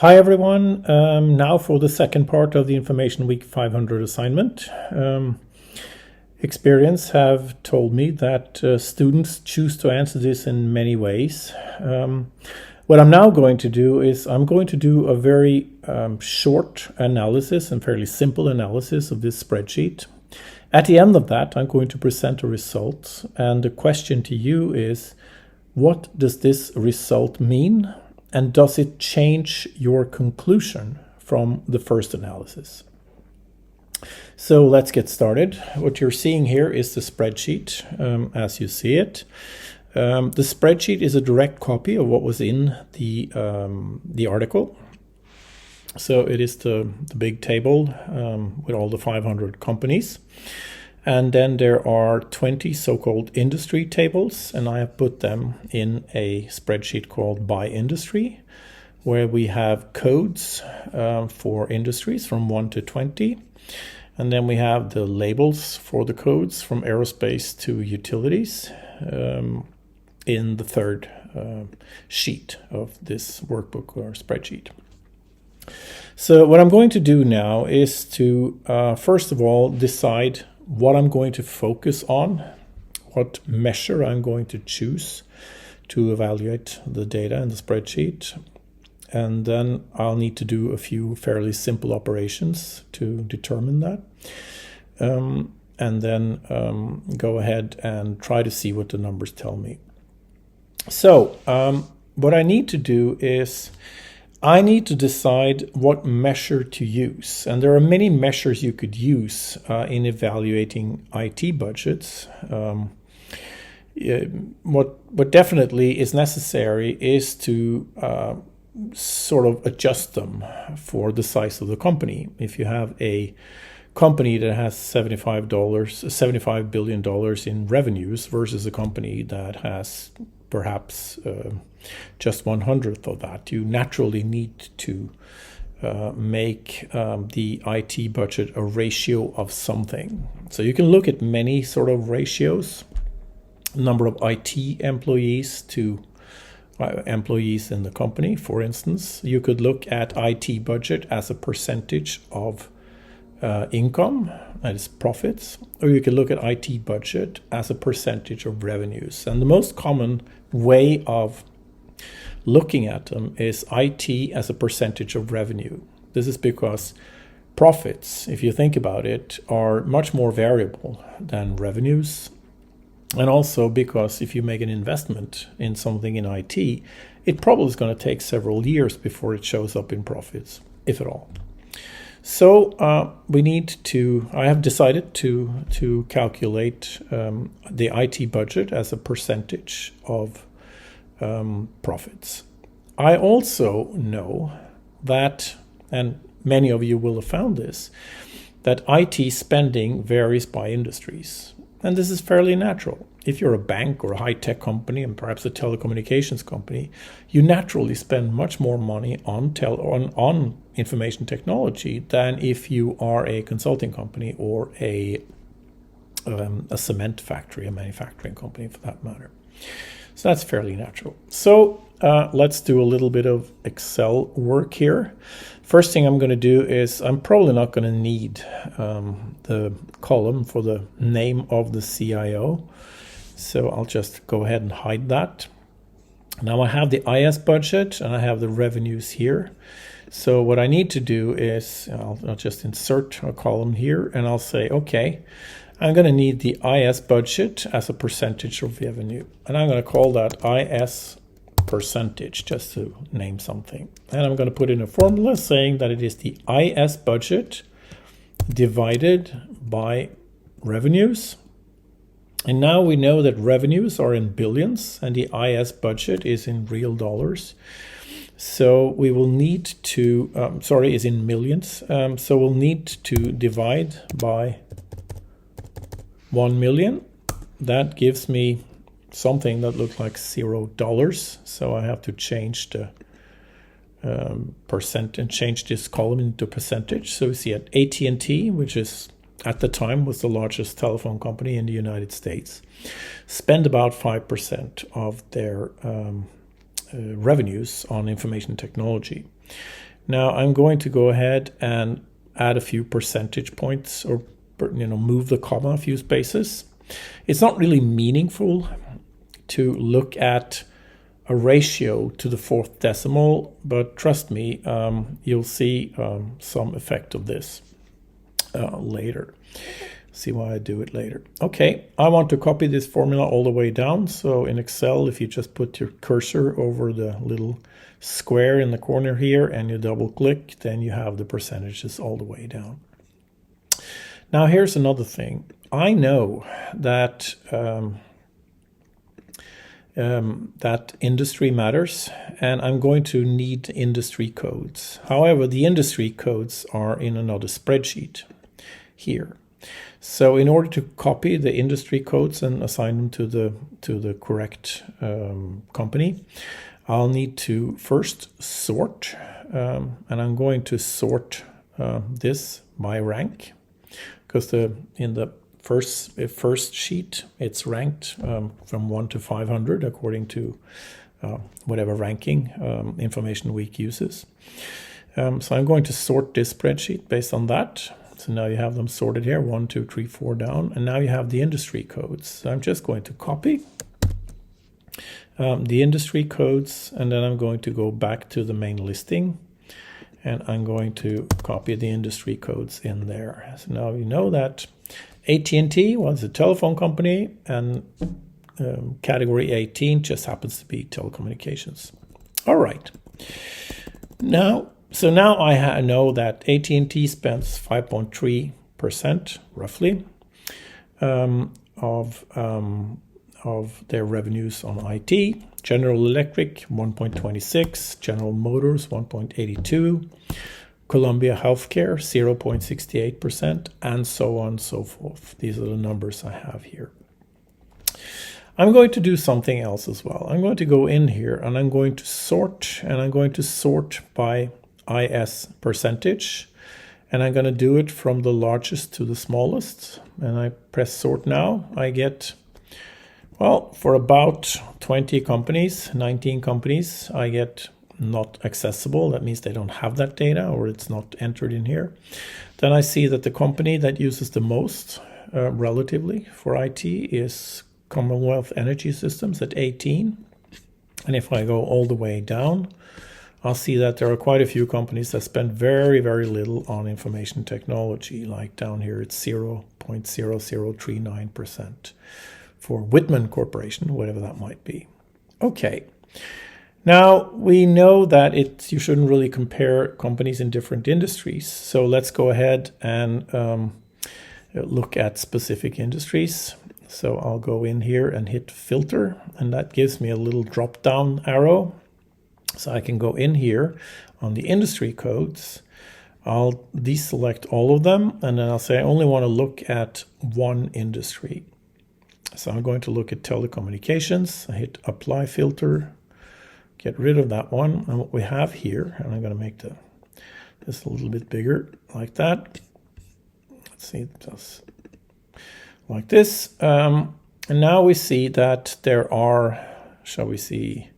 Hi everyone, now for the second part of the Information Week 500 assignment. Experience have told me that students choose to answer this in many ways. What I'm now going to do is I'm going to do a very short analysis and fairly simple analysis of this spreadsheet. At the end of that, I'm going to present a result, and the question to you is, what does this result mean? And does it change your conclusion from the first analysis? So let's get started. What you're seeing here is the spreadsheet as you see it. The spreadsheet is a direct copy of what was in the article. So it is the big table with all the 500 companies. And then there are 20 so-called industry tables, and I have put them in a spreadsheet called by industry, where we have codes for industries from 1 to 20. And then we have the labels for the codes from aerospace to utilities in the third sheet of this workbook or spreadsheet. So what I'm going to do now is to, first of all, decide what I'm going to focus on, what measure I'm going to choose to evaluate the data in the spreadsheet. And then I'll need to do a few fairly simple operations to determine that. And then go ahead and try to see what the numbers tell me. So what I need to do is I need to decide what measure to use. And there are many measures you could use in evaluating IT budgets. What definitely is necessary is to sort of adjust them for the size of the company. If you have a company that has $75 billion in revenues versus a company that has perhaps just 1/100th of that, you naturally need to make the IT budget a ratio of something. So you can look at many sort of ratios, number of IT employees to employees in the company, for instance. You could look at IT budget as a percentage of income, that is profits, or you could look at IT budget as a percentage of revenues. And the most common way of looking at them is IT as a percentage of revenue. This is because profits, if you think about it, are much more variable than revenues. And also because if you make an investment in something in IT, it probably is going to take several years before it shows up in profits, if at all. So I have decided to calculate the IT budget as a percentage of profits. I also know that, and many of you will have found this, that IT spending varies by industries. And this is fairly natural. If you're a bank or a high-tech company and perhaps a telecommunications company, you naturally spend much more money on information technology than if you are a consulting company or a cement factory, a manufacturing company for that matter. So that's fairly natural. So let's do a little bit of Excel work here. First thing I'm going to do is I'm probably not going to need the column for the name of the CIO. So I'll just go ahead and hide that. Now I have the IS budget and I have the revenues here. So what I need to do is I'll just insert a column here and I'll say, okay, I'm going to need the IS budget as a percentage of revenue. And I'm going to call that IS percentage just to name something. And I'm going to put in a formula saying that it is the IS budget divided by revenues. And now we know that revenues are in billions and the IS budget is in real dollars. So we will need to, is in millions. So we'll need to divide by 1 million. That gives me something that looks like $0. So I have to change the percent and change this column into percentage. So we see at AT&T, which is at the time was the largest telephone company in the United States, spend about 5% of their revenues on information technology. Now I'm going to go ahead and add a few percentage points, or move the comma a few spaces. It's not really meaningful to look at a ratio to the fourth decimal, but trust me, you'll see some effect of this later. See why I do it later. Okay, I want to copy this formula all the way down. So in Excel, if you just put your cursor over the little square in the corner here and you double click, then you have the percentages all the way down. Now here's another thing. I know that that industry matters, and I'm going to need industry codes. However, the industry codes are in another spreadsheet here. So in order to copy the industry codes and assign them to the correct company, I'll need to first sort, and I'm going to sort this by rank, because in the first sheet it's ranked from 1 to 500 according to whatever ranking InformationWEEK uses. So I'm going to sort this spreadsheet based on that. So now you have them sorted here, 1, 2, 3, 4 down, and now you have the industry codes. So I'm just going to copy the industry codes, and then I'm going to go back to the main listing, and I'm going to copy the industry codes in there. So now you know that AT&T was a telephone company, and category 18 just happens to be telecommunications. All right. So now I know that AT&T spends 5.3% roughly of their revenues on IT. General Electric 1.26, General Motors 1.82, Columbia Healthcare 0.68%, and so on and so forth. These are the numbers I have here. I'm going to do something else as well. I'm going to go in here and I'm going to sort, and I'm going to sort by IS percentage, and I'm going to do it from the largest to the smallest, and I press sort now. I get, well, for about 20 companies, 19 companies, I get not accessible. That means they don't have that data, or it's not entered in here. Then I see that the company that uses the most relatively for IT is Commonwealth Energy Systems at 18. And if I go all the way down, I'll see that there are quite a few companies that spend very, very little on information technology. Like down here, it's 0.0039% for Whitman Corporation, whatever that might be. Okay. Now, we know that you shouldn't really compare companies in different industries. So let's go ahead and look at specific industries. So I'll go in here and hit filter, and that gives me a little drop-down arrow. So I can go in here on the industry codes. I'll deselect all of them, and then I'll say I only want to look at one industry. So I'm going to look at telecommunications. I hit apply filter, get rid of that one. And what we have here, and I'm going to make this a little bit bigger like that. Let's see, just like this. And now we see that there are, shall we see,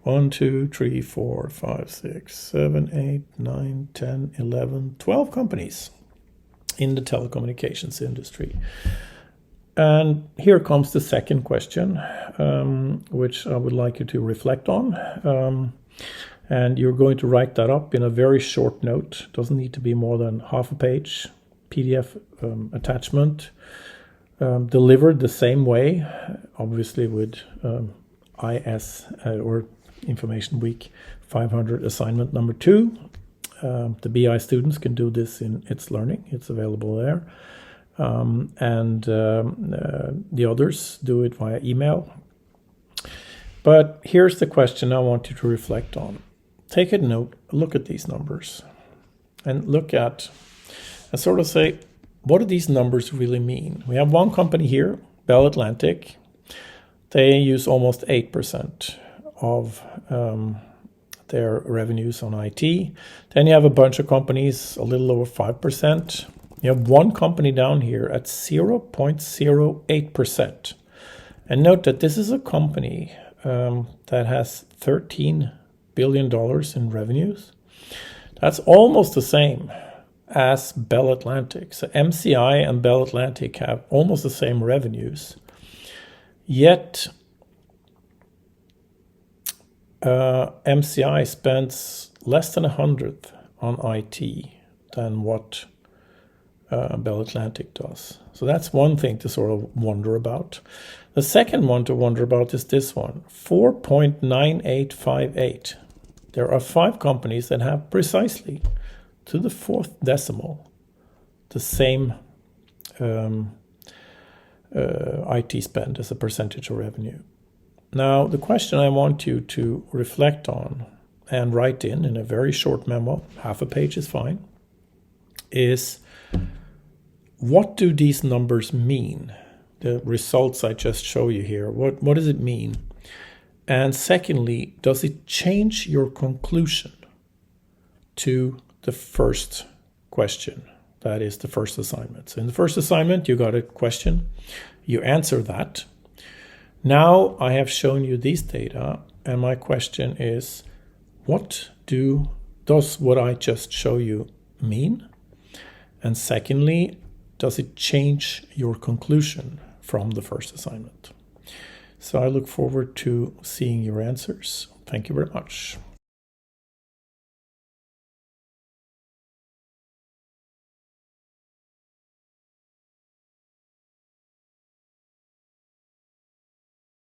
1, 2, 3, 4, 5, 6, 7, 8, 9, 10, 11, 12 companies in the telecommunications industry. And here comes the second question, which I would like you to reflect on. And you're going to write that up in a very short note. It doesn't need to be more than half a page. PDF attachment, delivered the same way, obviously with IS or InformationWEEK 500 assignment number 2. The BI students can do this in It's Learning. It's available there. And the others do it via email. But here's the question I want you to reflect on. Take a note, look at these numbers, and look at, and sort of say, what do these numbers really mean? We have one company here, Bell Atlantic. They use almost 8% of their revenues on IT. Then you have a bunch of companies, a little over 5%. You have one company down here at 0.08%. And note that this is a company that has $13 billion in revenues. That's almost the same as Bell Atlantic. So MCI and Bell Atlantic have almost the same revenues. Yet MCI spends less than 100th on IT than what Bell Atlantic does. So that's one thing to sort of wonder about. The second one to wonder about is this one, 4.9858. There are 5 companies that have precisely to the 4th decimal the same IT spend as a percentage of revenue. Now, the question I want you to reflect on and write in a very short memo, half a page is fine, is what do these numbers mean? The results I just show you here, what does it mean? And secondly, does it change your conclusion to the first question? That is the first assignment. So in the first assignment, you got a question, you answer that. Now I have shown you these data, and my question is, what does what I just show you mean? And secondly, does it change your conclusion from the first assignment? So I look forward to seeing your answers. Thank you very much.